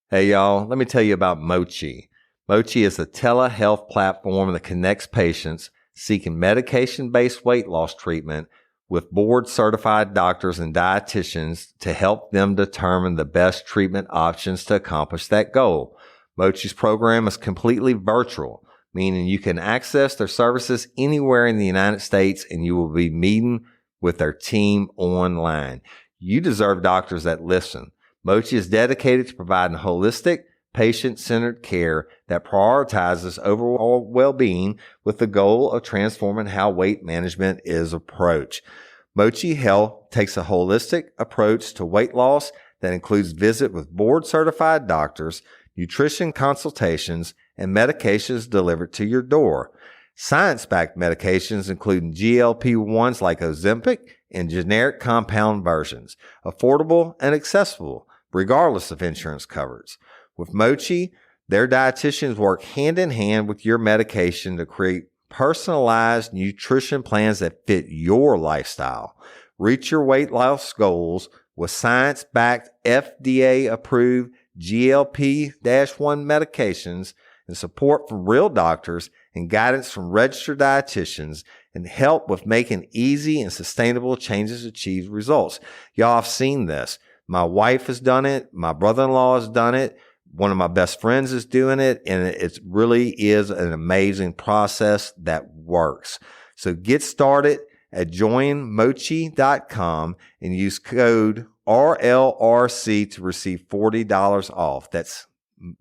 Hey y'all, let me tell you about Mochi. Mochi is a telehealth platform that connects patients seeking medication-based weight loss treatment with board-certified doctors and dietitians to help them determine the best treatment options to accomplish that goal. Mochi's program is completely virtual, meaning you can access their services anywhere in the United States and you will be meeting with their team online. You deserve doctors that listen. Mochi is dedicated to providing holistic, patient-centered care that prioritizes overall well-being with the goal of transforming how weight management is approached. Mochi Health takes a holistic approach to weight loss that includes visit with board-certified doctors, nutrition consultations, and medications delivered to your door. Science-backed medications including GLP-1s like Ozempic and generic compound versions, affordable and accessible, regardless of insurance coverage. With Mochi, their dietitians work hand in hand with your medication to create personalized nutrition plans that fit your lifestyle. Reach your weight loss goals with science-backed, FDA-approved GLP-1 medications and support from real doctors and guidance from registered dietitians and help with making easy and sustainable changes to achieve results. Y'all have seen this. My wife has done it. My brother-in-law has done it. One of my best friends is doing it. And it really is an amazing process that works. So get started at joinmochi.com and use code RLRC to receive $40 off. That's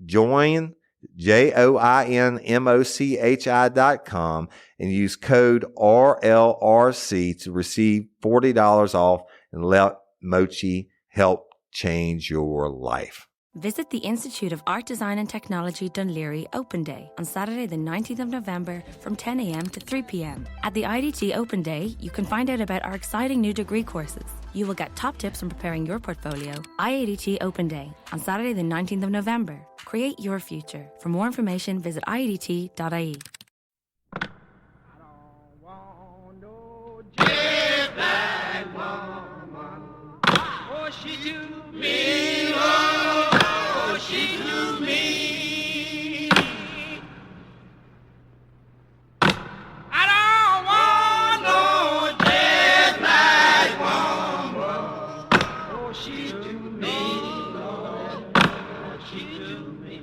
joinmochi.com and use code RLRC to receive $40 off and let Mochi help change your life. Visit the Institute of Art, Design and Technology Dunleary Open Day on Saturday the 19th of November from 10 a.m. to 3 p.m. At the IDT Open Day, you can find out about our exciting new degree courses. You will get top tips on preparing your portfolio. IADT Open Day on Saturday the 19th of November. Create your future. For more information, visit iadt.ie. She to me, oh, she to me. I don't want no jet black woman. Oh, she to me, oh, she to me.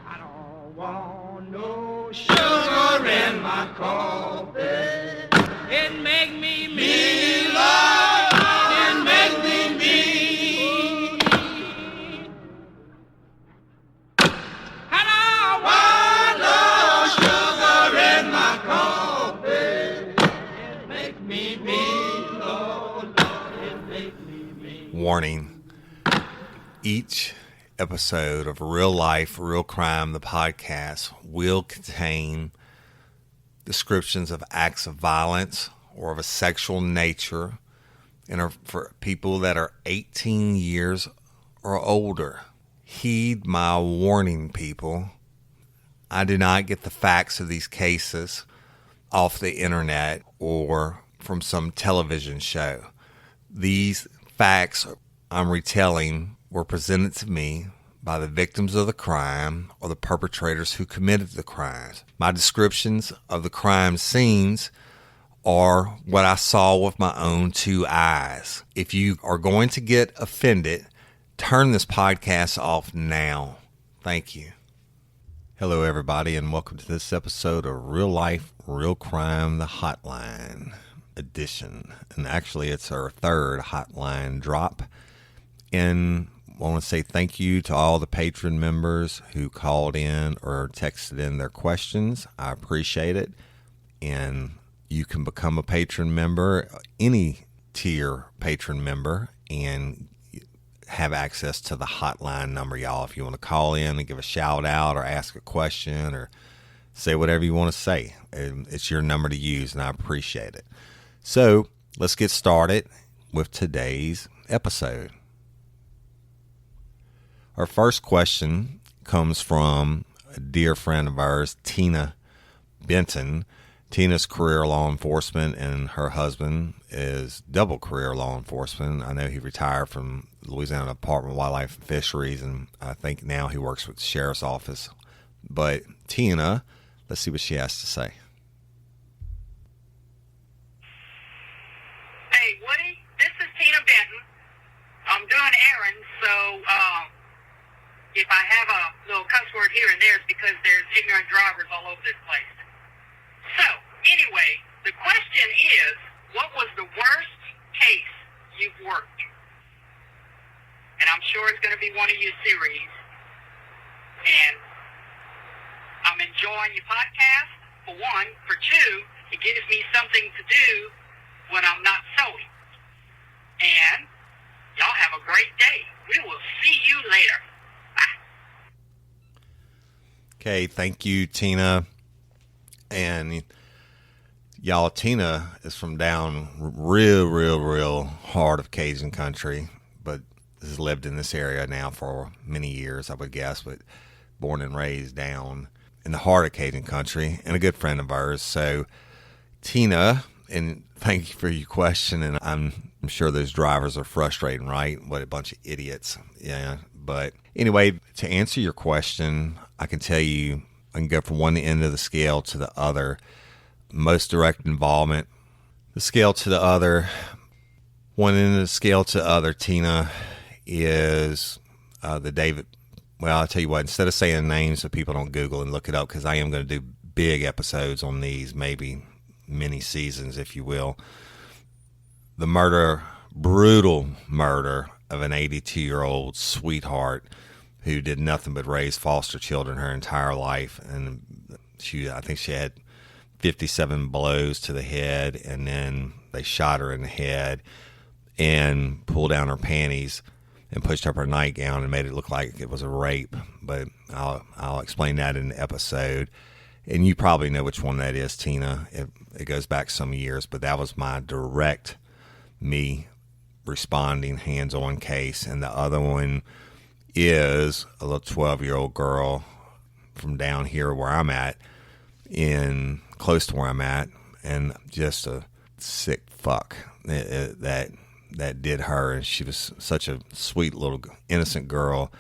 I don't want no sugar in my coffee. It make me mean, Lord, it make me mean. And I want no sugar in my coffee. It make me mean, Lord, it make me mean. Warning. Each episode of Real Life, Real Crime, the podcast, will contain descriptions of acts of violence or of a sexual nature and are for people that are 18 years or older. Heed my warning, people. I do not get the facts of these cases off the internet or from some television show. These facts I'm retelling were presented to me by the victims of the crime or the perpetrators who committed the crimes. My descriptions of the crime scenes are what I saw with my own two eyes. If you are going to get offended, turn this podcast off now. Thank you. Hello, everybody, and welcome to this episode of Real Life, Real Crime, the Hotline edition. And actually, it's our third hotline drop. And I want to say thank you to all the patron members who called in or texted in their questions. I appreciate it. And you can become a patron member, any tier patron member, and have access to the hotline number, y'all. If you want to call in and give a shout out or ask a question or say whatever you want to say, it's your number to use, and I appreciate it. So let's get started with today's episode. Our first question comes from a dear friend of ours, Tina Benton. Tina's career law enforcement, and her husband is double career law enforcement. I know he retired from Louisiana Department of Wildlife and Fisheries, and I think now he works with the sheriff's office. But Tina, let's see what she has to say. Hey, Woody, this is Tina Benton. I'm doing errands, so if I have a little cuss word here and there, it's because there's ignorant drivers all over this place. So, anyway, the question is, what was the worst case you've worked? And I'm sure it's going to be one of your series. And I'm enjoying your podcast, for one. For two, it gives me something to do when I'm not sewing. And y'all have a great day. We will see you later. Bye. Okay, thank you, Tina. And y'all, Tina is from down real heart of Cajun country, but has lived in this area now for many years, I would guess, but born and raised down in the heart of Cajun country, and a good friend of ours. So, Tina, and thank you for your question, and I'm sure those drivers are frustrating, right? What a bunch of idiots. Yeah, but anyway, to answer your question, I can tell you, I can go from one end of the scale to the other. Most direct involvement, the scale to the other, one end of the scale to the other, Tina, is the David. Well, I'll tell you what, instead of saying names so people don't Google and look it up, because I am going to do big episodes on these, maybe many seasons, if you will. The murder, brutal murder of an 82-year-old sweetheart who did nothing but raise foster children her entire life. And I think she had 57 blows to the head, and then they shot her in the head and pulled down her panties and pushed up her nightgown and made it look like it was a rape. But I'll explain that in the episode. And you probably know which one that is, Tina. It goes back some years, but that was my direct me responding hands-on case. And the other one is a little 12-year-old girl from down here where I'm at, close to where I'm at, and just a sick fuck that did her. And she was such a sweet little innocent girl,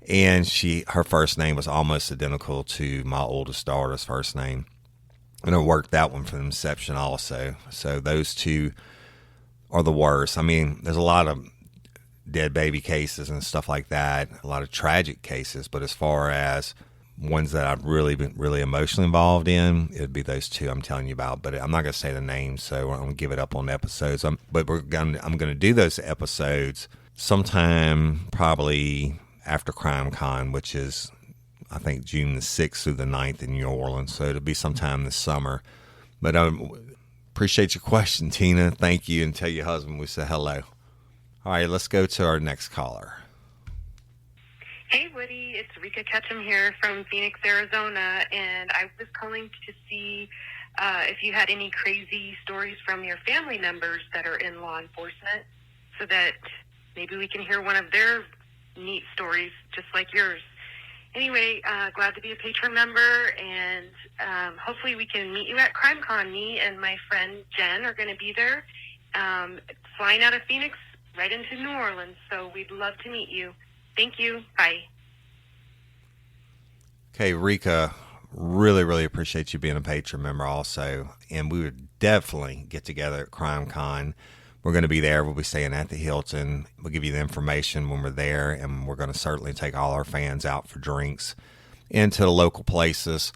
and her first name was almost identical to my oldest daughter's first name, and I worked that one from inception also. So those two are the worst. I mean, there's a lot of dead baby cases and stuff like that, a lot of tragic cases, but as far as ones that I've really been really emotionally involved in, it'd be those two I'm telling you about. But I'm not going to say the names, so I'm going to give it up on the episodes. I'm going to do those episodes sometime probably after Crime Con, which is, I think, June the 6th through the 9th in New Orleans. So it'll be sometime this summer. But I appreciate your question, Tina. Thank you, and tell your husband we said hello. All right, let's go to our next caller. Hey, Woody. It's Rika Ketchum here from Phoenix, Arizona, and I was calling to see if you had any crazy stories from your family members that are in law enforcement, so that maybe we can hear one of their neat stories just like yours. Anyway, glad to be a patron member, and hopefully we can meet you at CrimeCon. Me and my friend Jen are going to be there, flying out of Phoenix right into New Orleans, so we'd love to meet you. Thank you. Bye. Okay, Rika, really appreciate you being a patron member also, and we would definitely get together at CrimeCon. We're going to be there. We'll be staying at the Hilton. We'll give you the information when we're there, and we're going to certainly take all our fans out for drinks into the local places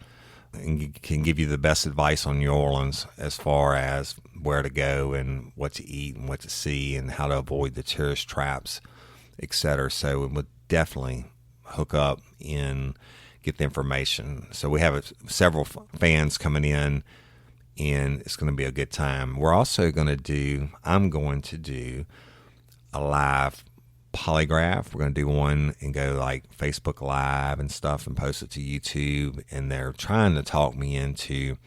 and can give you the best advice on New Orleans as far as where to go and what to eat and what to see and how to avoid the tourist traps, etc. So we'll definitely hook up and get the information. So we have several fans coming in, and it's going to be a good time. We're also going to do, I'm going to do a live polygraph. We're going to do one and go like Facebook Live and stuff and post it to YouTube. And they're trying to talk me into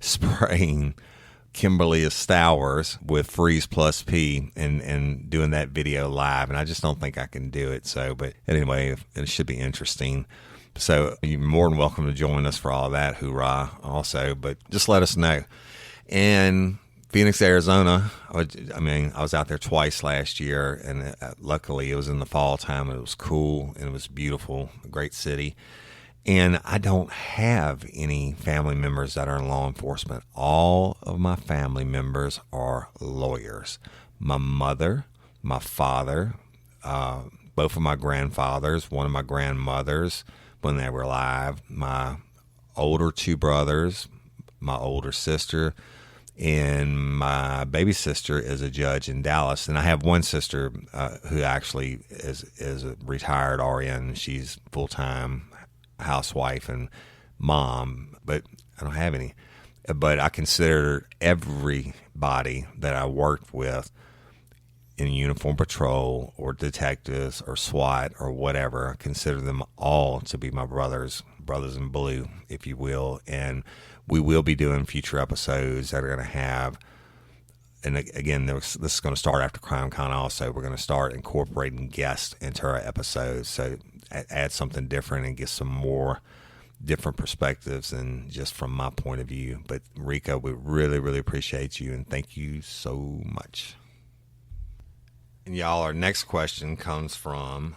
spraying Kimberly Stowers with Freeze Plus P and doing that video live. And I just don't think I can do it. So, but anyway, it should be interesting. So you're more than welcome to join us for all that hoorah also, but just let us know. And Phoenix, Arizona, I was out there twice last year, and luckily it was in the fall time, and it was cool, and it was beautiful, a great city. And I don't have any family members that are in law enforcement. All of my family members are lawyers. My mother, my father, both of my grandfathers, one of my grandmothers when they were alive, my older two brothers, my older sister, and my baby sister is a judge in Dallas. And I have one sister who actually is a retired RN. She's full-time housewife and mom, but I don't have any. But I consider everybody that I worked with in uniform patrol or detectives or SWAT or whatever, I consider them all to be my brothers in blue, if you will. And we will be doing future episodes that are going to have, and again, this is going to start after CrimeCon also. We're going to start incorporating guests into our episodes, so add something different and get some more different perspectives than just from my point of view. But Rika, we really, really appreciate you, and thank you so much. And y'all, our next question comes from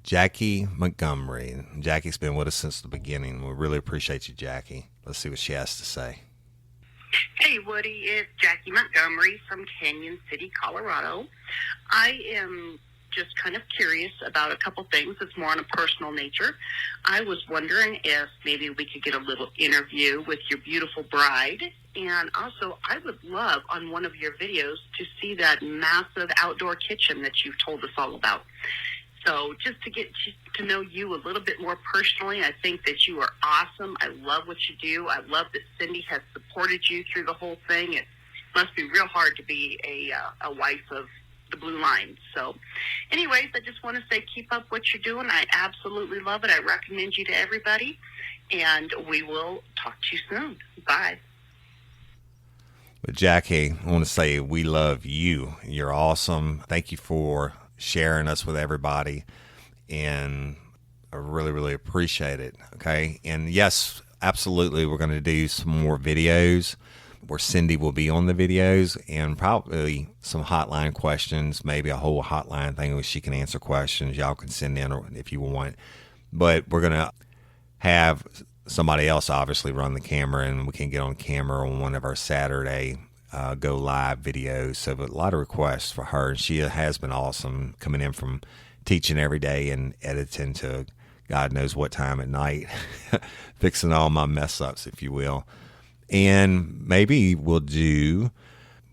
Jackie Montgomery. Jackie's been with us since the beginning. We really appreciate you, Jackie. Let's see what she has to say. Hey, Woody, it's Jackie Montgomery from Canyon City, Colorado. I am just kind of curious about a couple things. It's more on a personal nature. I was wondering if maybe we could get a little interview with your beautiful bride. And also, I would love on one of your videos to see that massive outdoor kitchen that you've told us all about. So just to get to know you a little bit more personally, I think that you are awesome. I love what you do. I love that Cyndi has supported you through the whole thing. It must be real hard to be a wife of the Blue Line. So anyways, I just want to say keep up what you're doing. I absolutely love it. I recommend you to everybody. And we will talk to you soon. Bye. But Jackie, I want to say we love you. You're awesome. Thank you for sharing us with everybody, and I really, really appreciate it. Okay. And yes, absolutely, we're going to do some more videos where Cyndi will be on the videos, and probably some hotline questions, maybe a whole hotline thing where she can answer questions. Y'all can send in if you want, but we're going to have somebody else obviously run the camera, and we can get on camera on one of our Saturday go live videos. So a lot of requests for her, and she has been awesome, coming in from teaching every day and editing to God knows what time at night, fixing all my mess ups, if you will. And maybe we'll do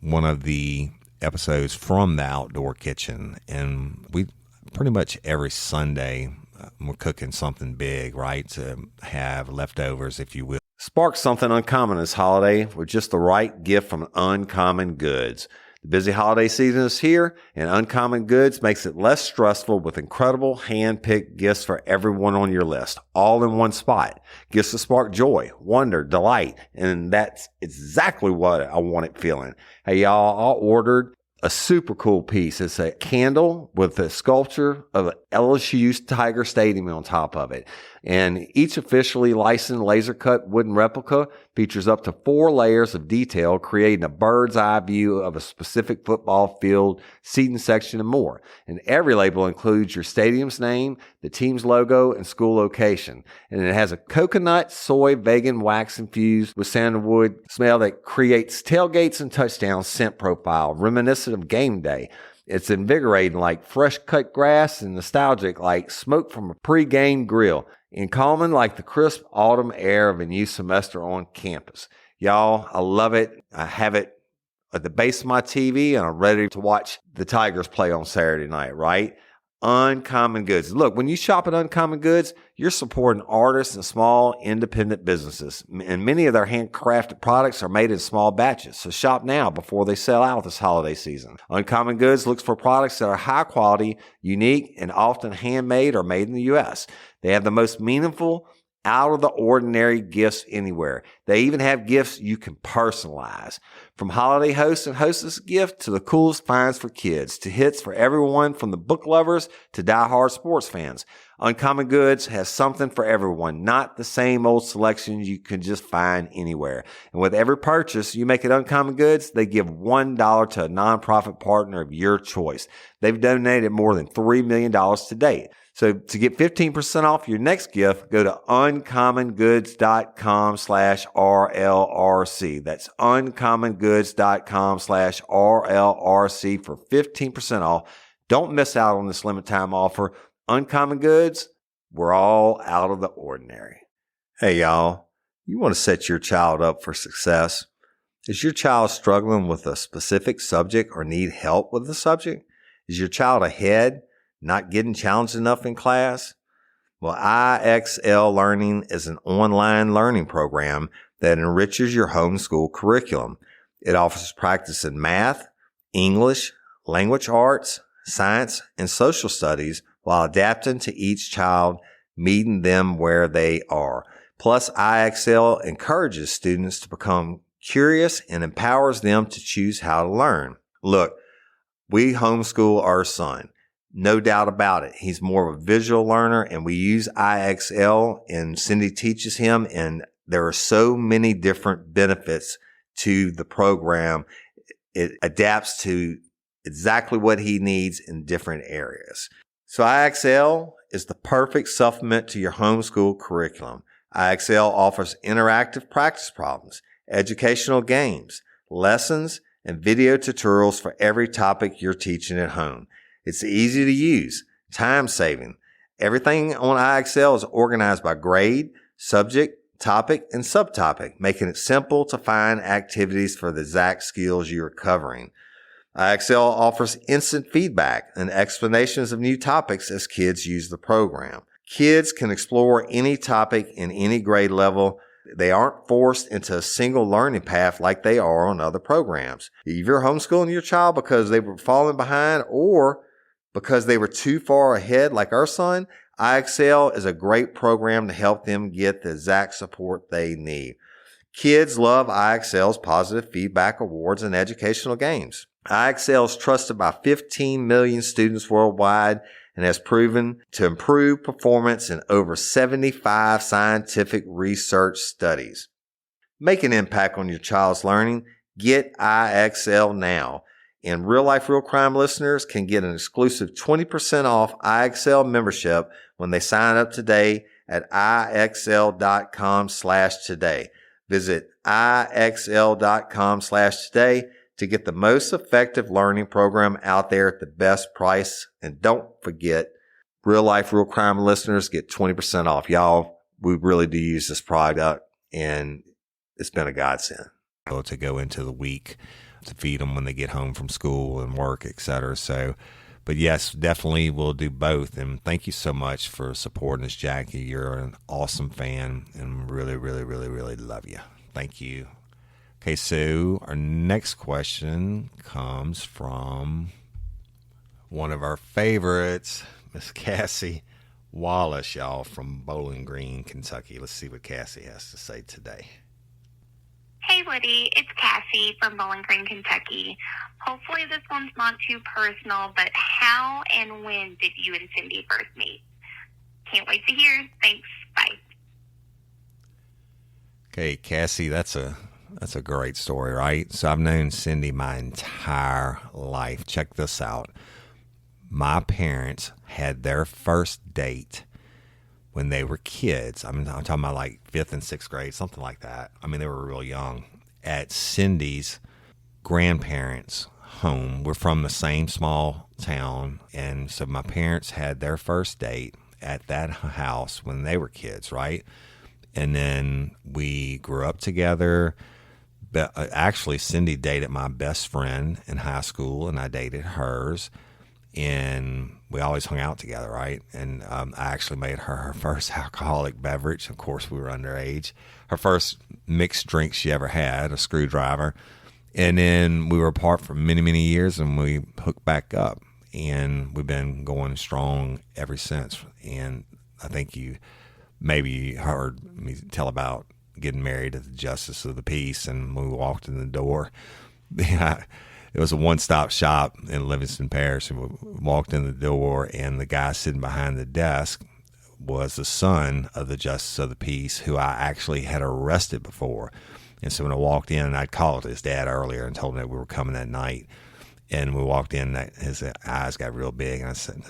one of the episodes from the outdoor kitchen, and we pretty much every Sunday we're cooking something big, right, to have leftovers, if you will. Spark something uncommon this holiday with just the right gift from Uncommon Goods. The busy holiday season is here, and Uncommon Goods makes it less stressful with incredible hand-picked gifts for everyone on your list, all in one spot. Gifts to spark joy, wonder, delight, and that's exactly what I wanted feeling. Hey, y'all, I ordered a super cool piece. It's a candle with a sculpture of LSU's Tiger Stadium on top of it. And each officially licensed laser cut wooden replica features up to 4 layers of detail, creating a bird's eye view of a specific football field, seating section, and more. And every label includes your stadium's name, the team's logo, and school location. And it has a coconut, soy, vegan wax infused with sandalwood smell that creates tailgates and touchdown scent profile, reminiscent of game day. It's invigorating like fresh cut grass, and nostalgic like smoke from a pre-game grill, and calming like the crisp autumn air of a new semester on campus. Y'all, I love it. I have it at the base of my TV, and I'm ready to watch the Tigers play on Saturday night, right? Uncommon Goods. Look, when you shop at Uncommon Goods, you're supporting artists and small independent businesses. And many of their handcrafted products are made in small batches. So shop now before they sell out this holiday season. Uncommon Goods looks for products that are high quality, unique, and often handmade or made in the U.S. They have the most meaningful, out of the ordinary gifts anywhere. They even have gifts you can personalize. From holiday hosts and hostess gift to the coolest finds for kids, to hits for everyone from the book lovers to diehard sports fans. Uncommon Goods has something for everyone, not the same old selections you can just find anywhere. And with every purchase you make at Uncommon Goods, they give $1 to a nonprofit partner of your choice. They've donated more than $3 million to date. So to get 15% off your next gift, go to uncommongoods.com/RLRC. That's uncommongoods.com/RLRC for 15% off. Don't miss out on this limited time offer. Uncommon Goods, we're all out of the ordinary. Hey, y'all, you want to set your child up for success? Is your child struggling with a specific subject or need help with the subject? Is your child ahead, not getting challenged enough in class? Well, IXL Learning is an online learning program that enriches your homeschool curriculum. It offers practice in math, English, language arts, science, and social studies while adapting to each child, meeting them where they are. Plus, IXL encourages students to become curious and empowers them to choose how to learn. Look, we homeschool our son. No doubt about it. He's more of a visual learner, and we use IXL, and Cyndi teaches him, and there are so many different benefits to the program. It adapts to exactly what he needs in different areas. So IXL is the perfect supplement to your homeschool curriculum. IXL offers interactive practice problems, educational games, lessons, and video tutorials for every topic you're teaching at home. It's easy to use, time-saving. Everything on IXL is organized by grade, subject, topic, and subtopic, making it simple to find activities for the exact skills you're covering. IXL offers instant feedback and explanations of new topics as kids use the program. Kids can explore any topic in any grade level. They aren't forced into a single learning path like they are on other programs. If you're homeschooling your child because they were falling behind or because they were too far ahead like our son, IXL is a great program to help them get the exact support they need. Kids love IXL's positive feedback awards and educational games. IXL is trusted by 15 million students worldwide and has proven to improve performance in over 75 scientific research studies. Make an impact on your child's learning. Get IXL now. And Real Life, Real Crime listeners can get an exclusive 20% off IXL membership when they sign up today at IXL.com/today. Visit IXL.com/today to get the most effective learning program out there at the best price. And don't forget, Real Life, Real Crime listeners get 20% off. Y'all, we really do use this product, and it's been a godsend. To go into the week to feed them when they get home from school and work, etc. So, but yes, definitely we'll do both. And thank you so much for supporting us, Jackie. You're an awesome fan, and really, really, really, really love you. Thank you. Okay, so our next question comes from one of our favorites, Miss Cassie Wallace, y'all, from Bowling Green, Kentucky. Let's see what Cassie has to say today. Hey, Woody. It's Cassie from Bowling Green, Kentucky. Hopefully this one's not too personal, but how and when did you and Cyndi first meet? Can't wait to hear. Thanks. Bye. Okay, Cassie, that's a great story, right? So I've known Cyndi my entire life. Check this out. My parents had their first date when they were kids. I'm talking about like 5th and 6th grade, something like that. I mean, they were real young. At Cyndi's grandparents' home. We're from the same small town. And so my parents had their first date at that house when they were kids, right? And then we grew up together. But actually, Cyndi dated my best friend in high school, and I dated hers. And we always hung out together, right? And I actually made her first alcoholic beverage. Of course, we were underage. Her first mixed drink she ever had, a screwdriver. And then we were apart for many, many years, and we hooked back up. And we've been going strong ever since. And I think you maybe heard me tell about getting married at the Justice of the Peace, and when we walked in the door, it was a one-stop shop in Livingston Parish, and we walked in the door, and the guy sitting behind the desk was the son of the justice of the peace, who I actually had arrested before. And so when I walked in, and I'd called his dad earlier and told him that we were coming that night. And we walked in, his eyes got real big, and I said,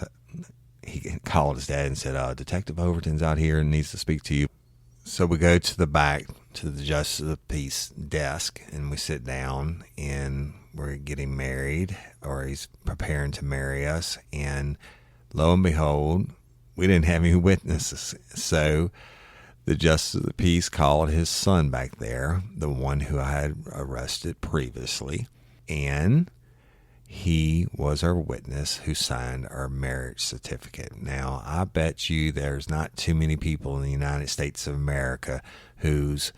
he called his dad and said, Detective Overton's out here and needs to speak to you. So we go to the back to the Justice of the Peace desk, and we sit down, and we're getting married, or he's preparing to marry us. And lo and behold, we didn't have any witnesses. So the Justice of the Peace called his son back there, the one who I had arrested previously, and he was our witness who signed our marriage certificate. Now, I bet you there's not too many people in the United States of America whose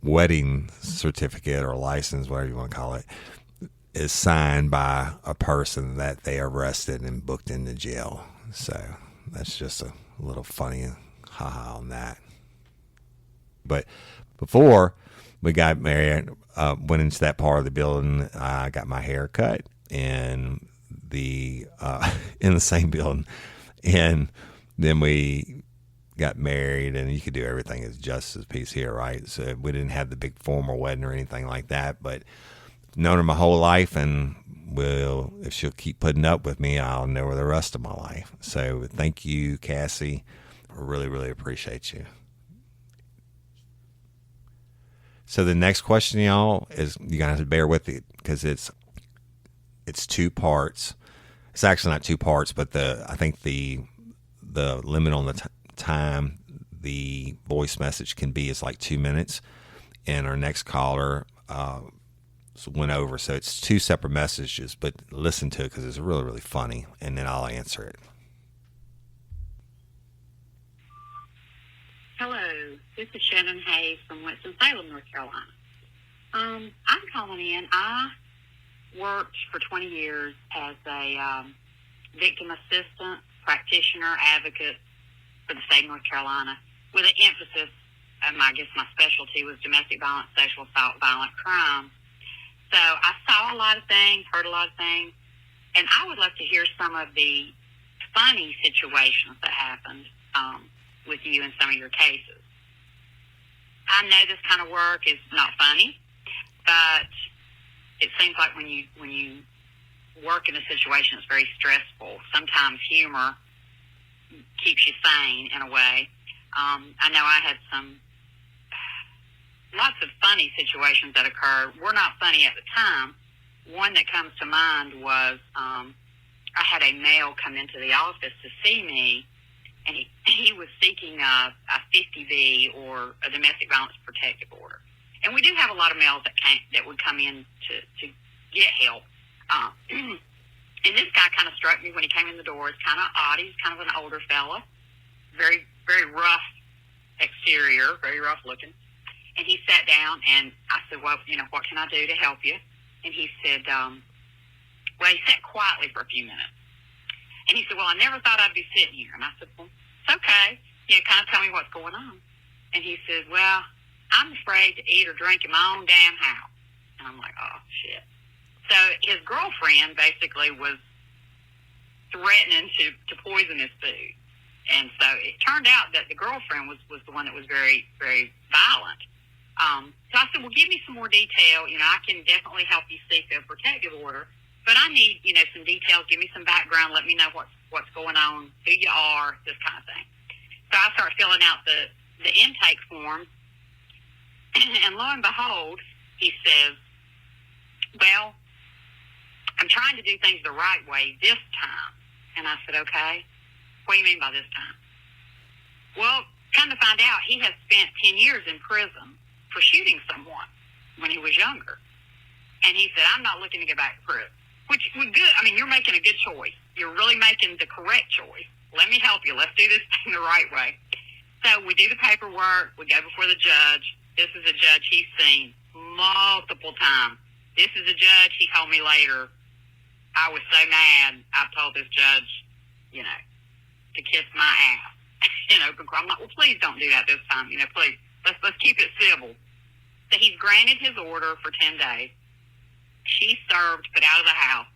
wedding certificate or license, whatever you want to call it, is signed by a person that they arrested and booked into jail. So that's just a little funny haha on that. But before we got married, went into that part of the building, I got my hair cut and in the same building, and then we got married, and you could do everything as Justice Peace here, right? So we didn't have the big formal wedding or anything like that, but known her my whole life, and if she'll keep putting up with me, I'll know her the rest of my life. So thank you, Cassie. I really, really appreciate you. So the next question, y'all, is you're gonna have to bear with it because it's 2 parts. It's actually not 2 parts, but I think the limit on the time the voice message can be is like 2 minutes, and our next caller went over, so it's 2 separate messages. But listen to it because it's really, really funny, and then I'll answer it. Hello, this is Shannon Hayes from Winston-Salem, North Carolina. I'm calling in. I worked for 20 years as a victim assistant, practitioner, advocate for the state of North Carolina, with an emphasis, I guess my specialty was domestic violence, sexual assault, violent crime. So I saw a lot of things, heard a lot of things, and I would love to hear some of the funny situations that happened with you in some of your cases. I know this kind of work is not funny, but it seems like when you work in a situation that's very stressful, sometimes humor keeps you sane in a way. I know I had lots of funny situations that occurred. Were not funny at the time. One that comes to mind was I had a male come into the office to see me, and he was seeking a 50B, or a domestic violence protective order. And we do have a lot of males that would come in to get help. And this guy kind of struck me when he came in the door. It's kind of odd. He's kind of an older fella, very, very rough exterior, very rough looking. And he sat down, and I said, well, what can I do to help you? And he said, he sat quietly for a few minutes. And he said, well, I never thought I'd be sitting here. And I said, well, it's okay. Kind of tell me what's going on. And he said, well, I'm afraid to eat or drink in my own damn house. And I'm like, oh, shit. So his girlfriend basically was threatening to poison his food. And so it turned out that the girlfriend was the one that was very, very violent. So I said, well, give me some more detail. I can definitely help you seek a protective order, but I need, some details. Give me some background. Let me know what's going on, who you are, this kind of thing. So I start filling out the intake form, and lo and behold, he says, well, I'm trying to do things the right way this time. And I said, okay, what do you mean by this time? Well, come to find out, he has spent 10 years in prison for shooting someone when he was younger. And he said, I'm not looking to get back to prison. Which was good. I mean, you're making a good choice. You're really making the correct choice. Let me help you. Let's do this thing the right way. So we do the paperwork. We go before the judge. This is a judge he's seen multiple times. This is a judge, he told me later, I was so mad, I told this judge, to kiss my ass. Because I'm like, well, please don't do that this time. Please, let's keep it civil. So he's granted his order for 10 days. She's served, but out of the house.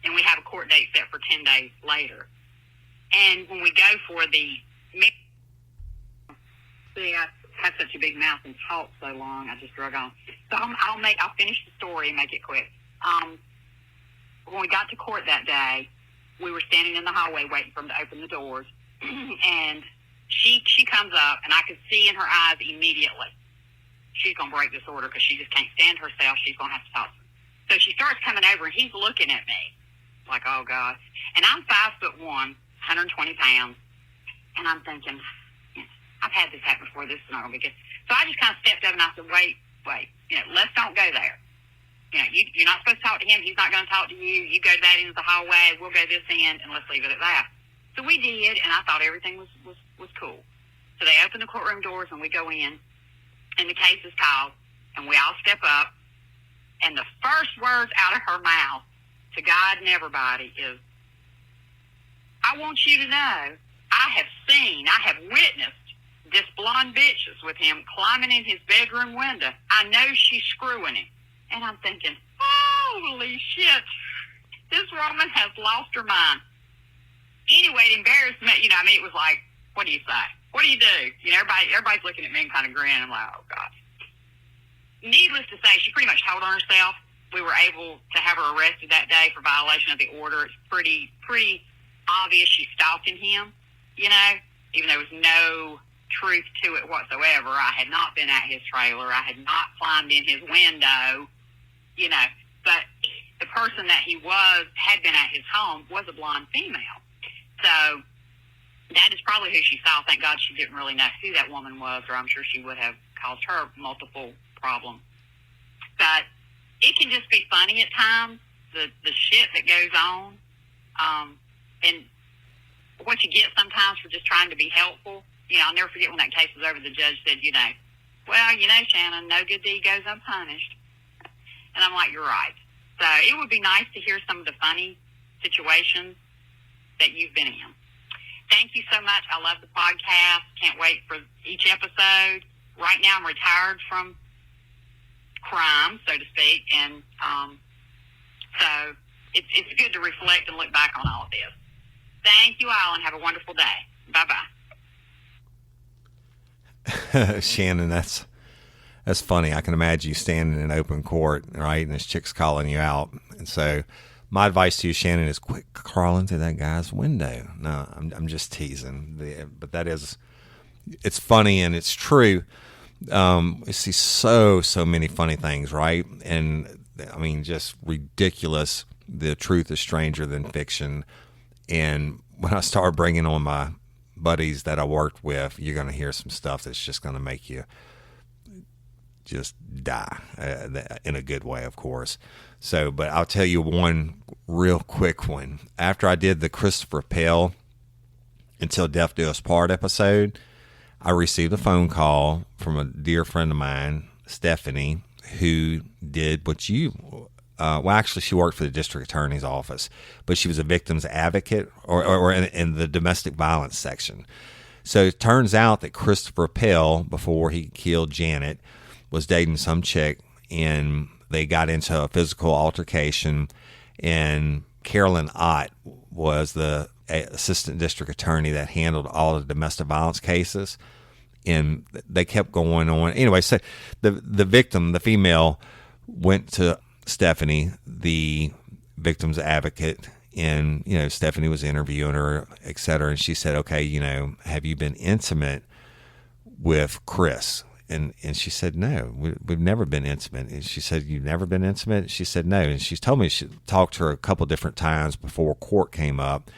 And we have a court date set for 10 days later. And when we go for the see, I have such a big mouth and talk so long, I just drug on. So I'll finish the story and make it quick. When we got to court that day, we were standing in the hallway waiting for him to open the doors, and she comes up, and I could see in her eyes immediately she's going to break this order because she just can't stand herself. She's going to have to talk to him. So she starts coming over, and he's looking at me like, oh, God. And I'm 5'1", 120 pounds, and I'm thinking, I've had this happen before. This is not going to be good. So I just kind of stepped up, and I said, wait. Let's don't go there. You're not supposed to talk to him. He's not going to talk to you. You go to that end of the hallway. We'll go this end, and let's leave it at that. So we did, and I thought everything was cool. So they open the courtroom doors, and we go in, and the case is called, and we all step up, and the first words out of her mouth to God and everybody is, I want you to know, I have witnessed this blonde bitch is with him climbing in his bedroom window. I know she's screwing him. And I'm thinking, holy shit, this woman has lost her mind. Anyway, it embarrassed me. It was like, what do you say? What do you do? Everybody's looking at me and kind of grinning. I'm like, oh, God. Needless to say, she pretty much told on herself. We were able to have her arrested that day for violation of the order. It's pretty obvious she's stalking him, even though there was no truth to it whatsoever. I had not been at his trailer. I had not climbed in his window, but the person that he had been at his home was a blonde female. So that is probably who she saw. Thank God she didn't really know who that woman was, or I'm sure she would have caused her multiple problems. But it can just be funny at times, the shit that goes on, and what you get sometimes for just trying to be helpful. I'll never forget when that case was over, the judge said, well, Shannon, no good deed goes unpunished. And I'm like, you're right. So it would be nice to hear some of the funny situations that you've been in. Thank you so much. I love the podcast. Can't wait for each episode. Right now I'm retired from crime, so to speak, and so it's good to reflect and look back on all of this. Thank you all, and have a wonderful day. Bye-bye. Shannon, that's funny. I can imagine you standing in open court, right, and this chick's calling you out. And so my advice to you, Shannon, is quick crawl into that guy's window. No, I'm just teasing. But it's funny and it's true. We see so many funny things, right? And I mean, just ridiculous. The truth is stranger than fiction. And when I start bringing on my buddies that I worked with, you're going to hear some stuff that's just going to make you just die in a good way, of course. So, but I'll tell you one real quick one. After I did the Christopher Pell Until Death Do Us Part episode, I received a phone call from a dear friend of mine, Stephanie, who did what actually she worked for the district attorney's office, but she was a victim's advocate or in the domestic violence section. So it turns out that Christopher Pell, before he killed Janet, was dating some chick, and they got into a physical altercation, and Carolyn Ott was the assistant district attorney that handled all the domestic violence cases, and they kept going on. Anyway, so the victim, the female, went to Stephanie, the victim's advocate, and Stephanie was interviewing her, et cetera, and she said, okay, have you been intimate with Chris? And she said, no, we've never been intimate. And she said, you've never been intimate? She said, no. And she's told me she talked to her a couple different times before court came up,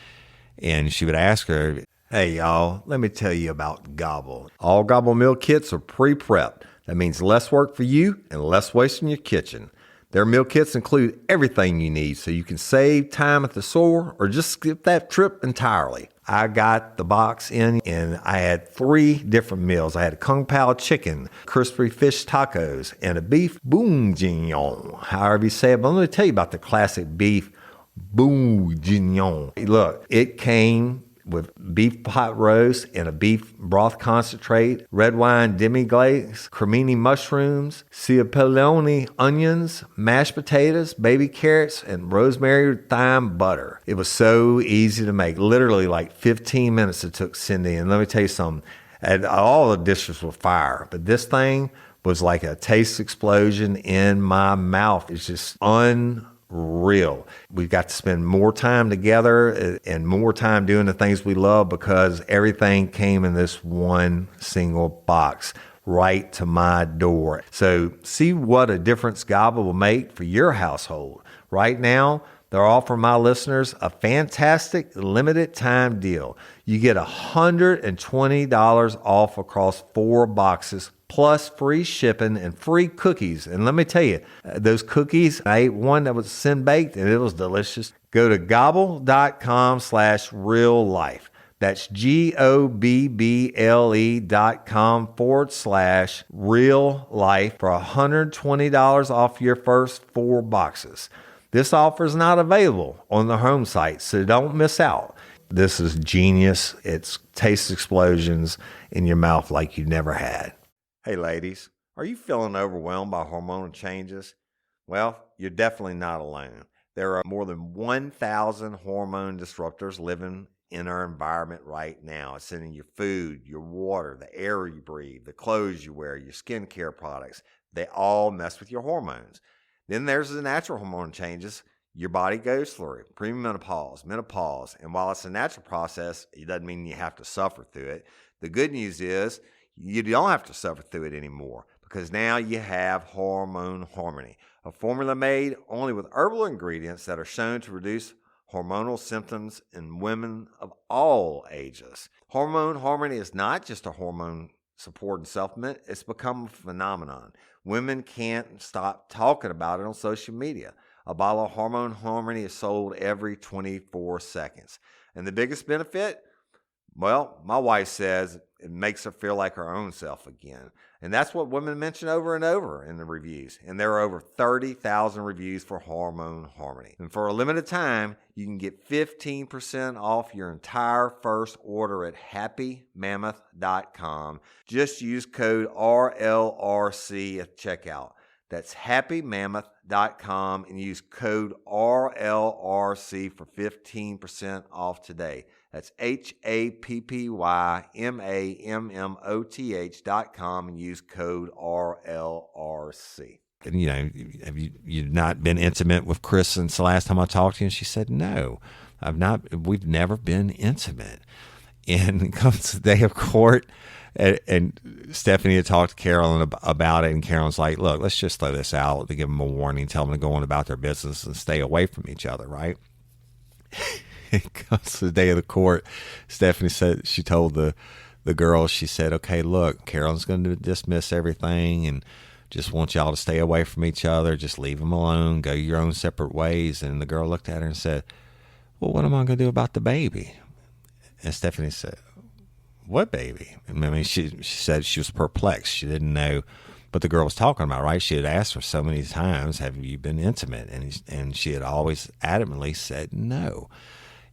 and she would ask her, hey, y'all, let me tell you about Gobble. All Gobble meal kits are pre-prepped. That means less work for you and less waste in your kitchen. Their meal kits include everything you need so you can save time at the store or just skip that trip entirely. I got the box in and I had 3 different meals. I had a Kung Pao chicken, crispy fish tacos, and a beef bourguignon, however you say it. But let me tell you about the classic beef bourguignon. Look, it came with beef pot roast and a beef broth concentrate, red wine demi-glaze, cremini mushrooms, cipollone onions, mashed potatoes, baby carrots, and rosemary thyme butter. It was so easy to make. Literally like 15 minutes it took Cyndi. And let me tell you something. And all the dishes were fire, but this thing was like a taste explosion in my mouth. It's just unreal. We got to spend more time together and more time doing the things we love because everything came in this one single box right to my door. So see what a difference Gobble will make for your household. Right now, they're offering my listeners a fantastic limited time deal. You get $120 off across 4 boxes, plus free shipping and free cookies. And let me tell you, those cookies, I ate one that was sin baked and it was delicious. Go to gobble.com/real life. That's GOBBLE.com/real life for $120 off your first 4 boxes. This offer is not available on the home site, so don't miss out. This is genius. It's taste explosions in your mouth like you never had. Hey ladies, are you feeling overwhelmed by hormonal changes? Well, you're definitely not alone. There are more than 1,000 hormone disruptors living in our environment right now. It's in your food, your water, the air you breathe, the clothes you wear, your skincare products. They all mess with your hormones. Then there's the natural hormone changes your body goes through, premenopause, menopause. And while it's a natural process, it doesn't mean you have to suffer through it. The good news is you don't have to suffer through it anymore because now you have Hormone Harmony, a formula made only with herbal ingredients that are shown to reduce hormonal symptoms in women of all ages. Hormone Harmony is not just a hormone support and supplement. It's become a phenomenon. Women can't stop talking about it on social media. A bottle of Hormone Harmony is sold every 24 seconds. And the biggest benefit? Well, my wife says it makes her feel like her own self again. And that's what women mention over and over in the reviews. And there are over 30,000 reviews for Hormone Harmony. And for a limited time, you can get 15% off your entire first order at happymammoth.com. Just use code RLRC at checkout. That's happymammoth.com and use code RLRC for 15% off today. That's happymammoth.com and use code RLRC. And, you know, have you not been intimate with Chris since the last time I talked to you? And she said, no, I've not. We've never been intimate. And it comes the day of court, and Stephanie had talked to Carolyn about it, and Carolyn's like, look, let's just throw this out to give them a warning, tell them to go on about their business and stay away from each other, right? It comes to the day of the court. Stephanie said, she told the girls, she said, okay, look, Carolyn's going to dismiss everything and just want y'all to stay away from each other. Just leave them alone. Go your own separate ways. And the girl looked at her and said, well, what am I going to do about the baby? And Stephanie said, what baby? I mean, she said she was perplexed. She didn't know what the girl was talking about, right? She had asked her so many times, have you been intimate? And she had always adamantly said no.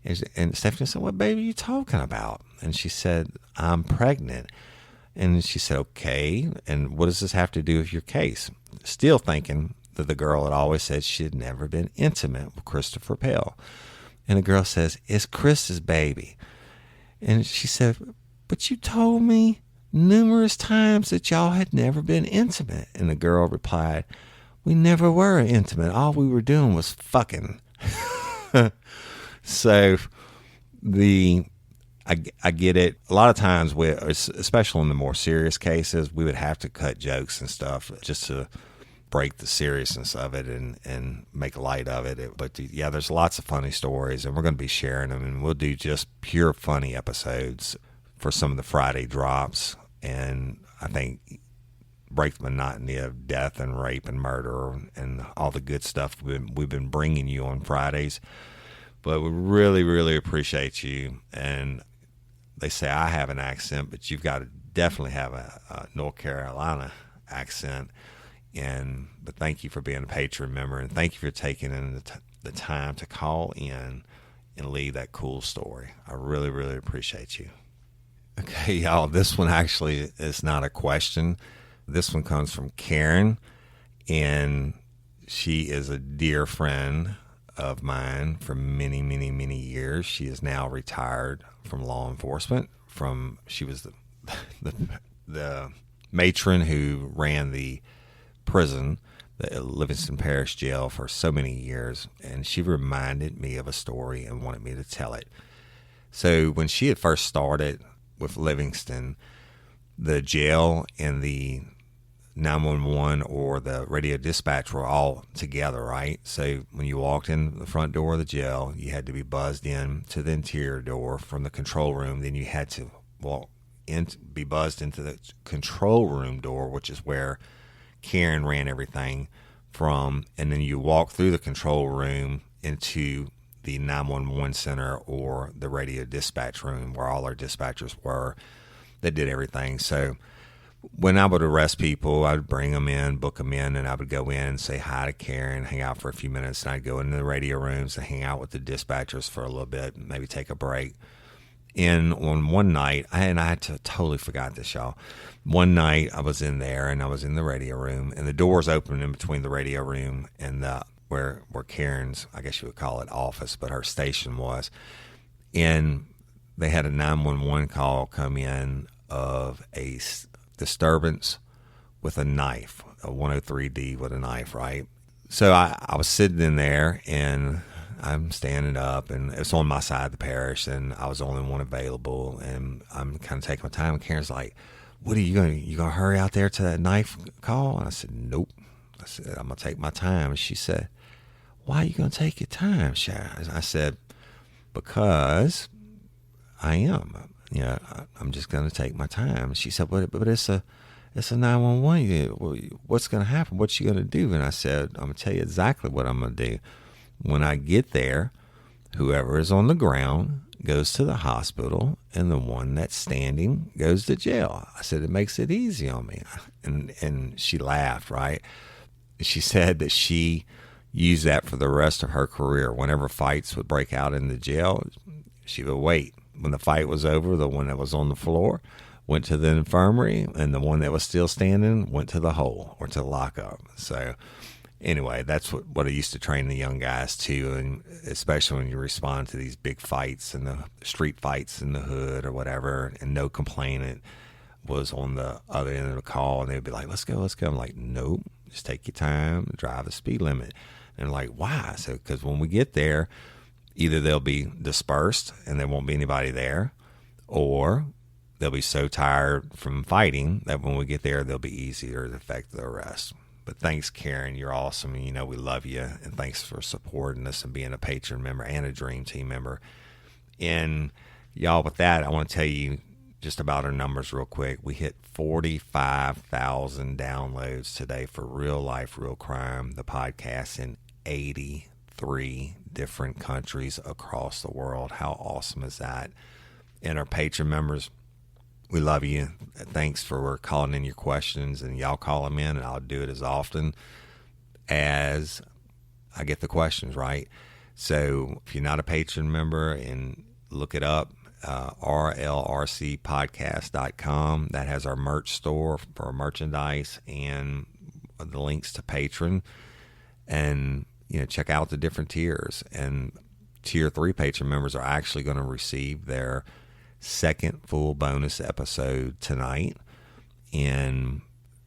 And Stephanie said, what baby are you talking about? And she said, I'm pregnant. And she said, okay, and what does this have to do with your case? Still thinking that the girl had always said she had never been intimate with Christopher Pell. And the girl says, it's Chris's baby. And she said, but you told me numerous times that y'all had never been intimate. And the girl replied, we never were intimate. All we were doing was fucking. So I get it. A lot of times, especially in the more serious cases, we would have to cut jokes and stuff just to break the seriousness of it and make light of it. But yeah, there's lots of funny stories, and we're going to be sharing them, and we'll do just pure funny episodes for some of the Friday drops. And I think break the monotony of death and rape and murder and all the good stuff we've been bringing you on Fridays. But we really, really appreciate you. And they say I have an accent, but you've got to definitely have a North Carolina accent. But thank you for being a Patreon member, and thank you for taking in the time to call in and leave that cool story. I really, really appreciate you. Okay, y'all, this one actually is not a question. This one comes from Karen, and she is a dear friend of mine for many, many, many years. She is now retired from law enforcement. She was the matron who ran the prison, the Livingston Parish Jail, for so many years, and she reminded me of a story and wanted me to tell it. So when she had first started with Livingston, the jail and the 911 or the radio dispatch were all together, right? So when you walked in the front door of the jail, you had to be buzzed in to the interior door from the control room. Then you had to be buzzed into the control room door, which is where Karen ran everything from. And then you walk through the control room into the 911 center or the radio dispatch room where all our dispatchers were that did everything. So when I would arrest people, I would bring them in, book them in, and I would go in and say hi to Karen, hang out for a few minutes, and I'd go into the radio rooms and hang out with the dispatchers for a little bit, maybe take a break. And on one night, I had to totally forgot this, y'all. One night I was in there and I was in the radio room, and the doors open in between the radio room and where Karen's, I guess you would call it office, but her station was. And they had a 911 call come in of a disturbance with a knife, a 103D with a knife, right? So I was sitting in there and I'm standing up, and it's on my side of the parish, and I was the only one available, and I'm kind of taking my time. And Karen's like, "What are you gonna hurry out there to that knife call?" And I said, "Nope." I said, "I'm gonna take my time." And she said, "Why are you gonna take your time, Sharon?" I said, "Because I am. I'm just gonna take my time." And she said, "But it's a 911. What's gonna happen? What you gonna do?" And I said, "I'm gonna tell you exactly what I'm gonna do. When I get there, whoever is on the ground goes to the hospital, and the one that's standing goes to jail." I said, "It makes it easy on me." And she laughed, right? She said that she used that for the rest of her career. Whenever fights would break out in the jail, she would wait. When the fight was over, the one that was on the floor went to the infirmary, and the one that was still standing went to the hole or to the lockup. So anyway, that's what I used to train the young guys to, and especially when you respond to these big fights and the street fights in the hood or whatever, and no complainant was on the other end of the call, and they'd be like, let's go. I'm like, nope, just take your time, drive the speed limit. And they're like, why? So because when we get there, either they'll be dispersed and there won't be anybody there, or they'll be so tired from fighting that when we get there, they'll be easier to effect the arrest. But thanks, Karen. You're awesome. And, we love you. And thanks for supporting us and being a patron member and a Dream Team member. And y'all, with that, I want to tell you just about our numbers real quick. We hit 45,000 downloads today for Real Life, Real Crime, the podcast, in 83 different countries across the world. How awesome is that? And our patron members, we love you. Thanks for calling in your questions, and y'all call them in, and I'll do it as often as I get the questions, right? So if you're not a patron member, and look it up, rlrcpodcast.com. That has our merch store for our merchandise and the links to patron. And, check out the different tiers. And tier 3 patron members are actually going to receive their second full bonus episode tonight, and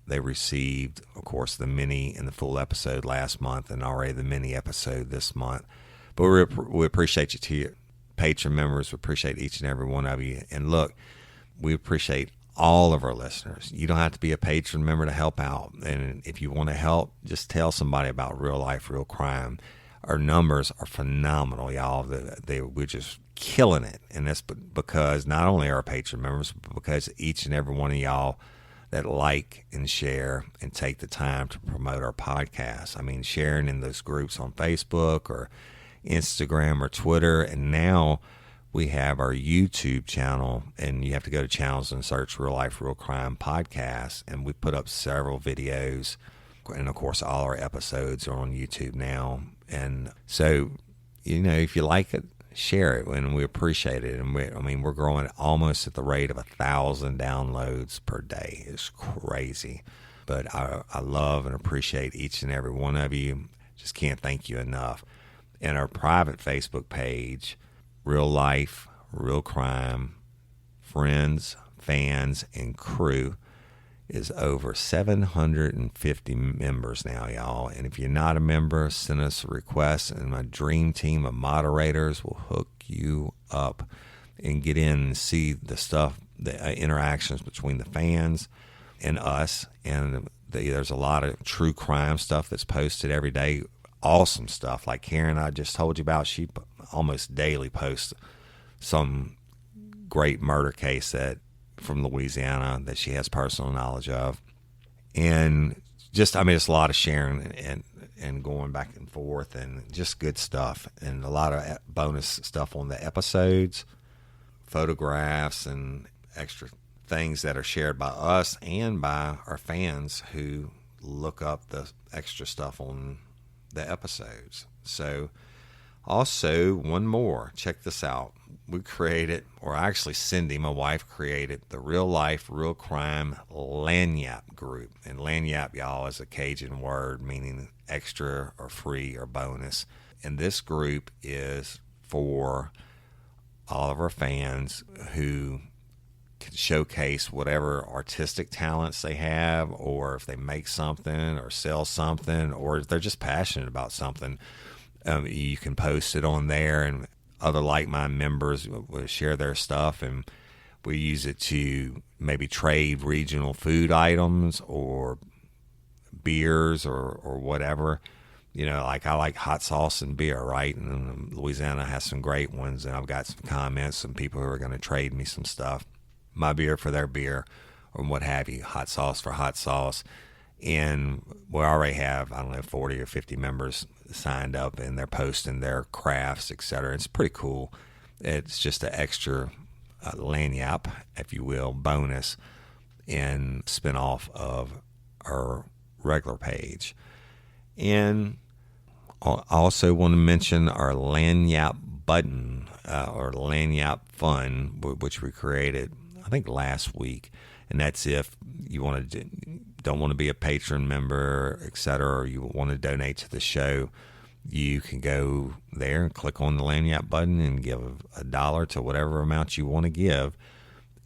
they received, of course, the mini and the full episode last month, and already the mini episode this month. But we appreciate you, to patron members. We appreciate each and every one of you. And look, we appreciate all of our listeners. You don't have to be a patron member to help out, and if you want to help, just tell somebody about Real Life, Real Crime. Our numbers are phenomenal, y'all. We're just killing it. And that's because not only our patron members, but because each and every one of y'all that like and share and take the time to promote our podcast. I mean, sharing in those groups on Facebook or Instagram or Twitter. And now we have our YouTube channel, and you have to go to channels and search Real Life, Real Crime Podcast. And we put up several videos. And of course, all our episodes are on YouTube now. And so, if you like it, share it, and we appreciate it. And we're growing almost at the rate of 1,000 downloads per day. It's crazy. But I love and appreciate each and every one of you. Just can't thank you enough. And our private Facebook page, Real Life, Real Crime, Friends, Fans, and Crew, is over 750 members now, y'all. And if you're not a member, send us a request, and my dream team of moderators will hook you up and get in and see the stuff, the interactions between the fans and us. And there's a lot of true crime stuff that's posted every day. Awesome stuff like Karen I just told you about. She almost daily posts some great murder case from Louisiana that she has personal knowledge of. And just, it's a lot of sharing and going back and forth, and just good stuff, and a lot of bonus stuff on the episodes, photographs, and extra things that are shared by us and by our fans who look up the extra stuff on the episodes. So also, one more, check this out. We created, or actually Cyndi, my wife, created the Real Life, Real Crime Lagniappe group. And Lagniappe, y'all, is a Cajun word meaning extra or free or bonus. And this group is for all of our fans who can showcase whatever artistic talents they have, or if they make something or sell something, or if they're just passionate about something. You can post it on there, and other like-minded members will share their stuff, and we use it to maybe trade regional food items or beers or whatever. Like I like hot sauce and beer, right? And Louisiana has some great ones, and I've got some comments, some people who are going to trade me some stuff, my beer for their beer or what have you, hot sauce for hot sauce. And we already have, 40 or 50 members signed up, and they're posting their crafts, etc. It's pretty cool. It's just an extra lagniappe, if you will, bonus and spin-off of our regular page. And I also want to mention our lagniappe button, or lagniappe fun, which we created, I think, last week. And that's if you don't want to be a patron member, etc., or you want to donate to the show, you can go there and click on the lagniappe button and give $1 to whatever amount you want to give,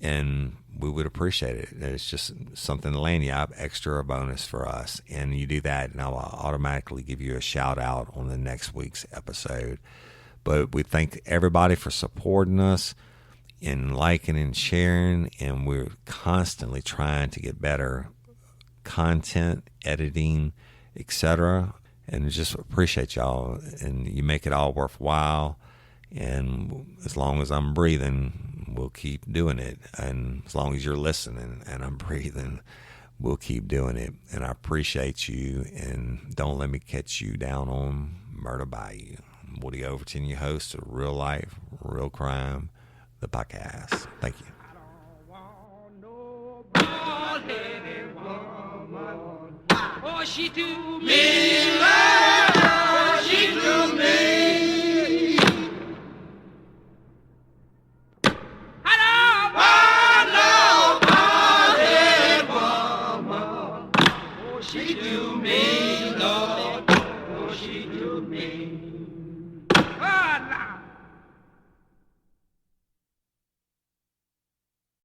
and we would appreciate it. It's just something lagniappe, extra or bonus for us, and you do that, and I'll automatically give you a shout out on the next week's episode. But we thank everybody for supporting us and liking and sharing, and we're constantly trying to get better content, editing, etc. And just appreciate y'all, and you make it all worthwhile. And as long as I'm breathing, we'll keep doing it. And as long as you're listening and I'm breathing, we'll keep doing it. And I appreciate you, and don't let me catch you down on Murder Bayou. I'm Woody Overton, your host of Real Life, Real Crime, the podcast. Thank you. Oh, she to me.